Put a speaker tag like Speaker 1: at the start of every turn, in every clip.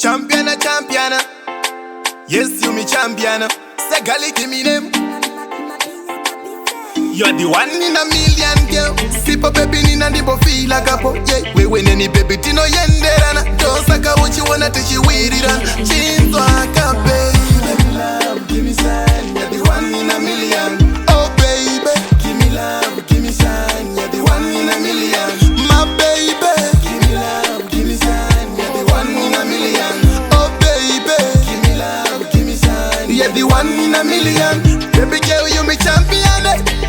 Speaker 1: Championa, championa. Yes, you me championa. Say, girl, give me name. You're the one in a million, girl. Sip up baby, nina ndipo feel like a po. Yeah, we win any baby, tino yenderana. Don't saka what you wanna teach you with it on. Chinto aka baby, love, give me sign. You're the one in a million. Oh baby, give me love, give me sign. You're the one in a million. My baby, give me love, give me sign. You're the one in a million. Oh baby, give me love, give me sign. You're the one in a million. Baby girl, you me champion.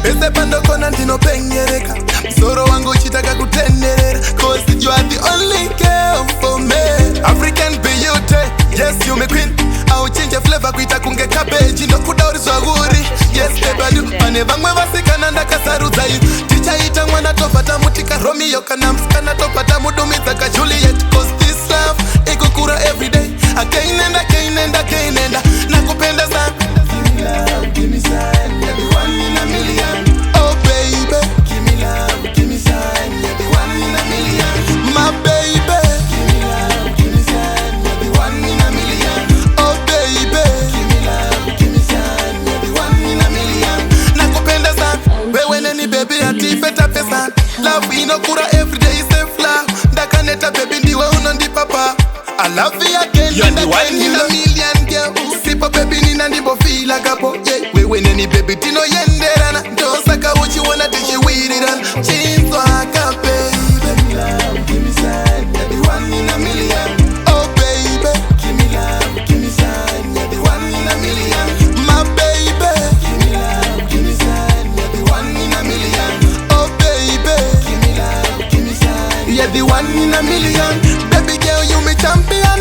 Speaker 1: Pese pando kona ndino penyereka. Msoro wangu chitaka kutenderera. Cause you are the only girl for me. African beauty, yes you me queen. Au change flavor kuita kunge cabbage. No kudaurizwa guri, yes ebadu. Mane vangwe vasikana ndakasaruza yu. Ticha ita mwana topata mutika Romeo. Kana mskana topata mudumiza ka Juliet. Cause this love, ikukura everyday. Again and again and again and nakupenda sana. Give me love, give me sign. You're the one in a million. Oh baby, give me love, give me sign. You're the one in a million. My baby, give me love, give me sign. You're the one in a million. Oh baby, give me love, give me sign. You're the one in a million. Nakupenda sana, wewe neni baby ati peta pesa. Love inokura everyday is a flower. Ndakaneta baby ndiwe unondi papa. I love you again. You're the one in a million, girl. Sip up baby nina ndipo feel like a po. Yeah, wewe neni baby tino yenderana. Don't saka what you wanna teach you with it on. Chinto aka baby, love, give me sign. You're the one in a million. Oh baby, give me love, give me sign. You're the one in a million. My baby, give me love, give me sign. You're the one in a million. Oh baby, give me love, give me sign. You're the one in a million. Baby girl, you me champion.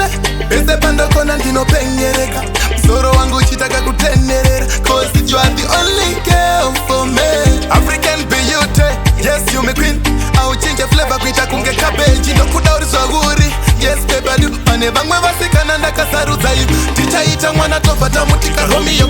Speaker 1: Pese pando kona ndino penyereka. Msoro wangu chitaka kutenderera. Cause you are the only girl for me. African beauty, yes you me queen. Au change flavor kuita kunge cabbage. No kudaurizwa guri, yes baby do. Mane vangwe vasikana ndakasaruza yu. Ticha ita mwana topata mutika Romeo.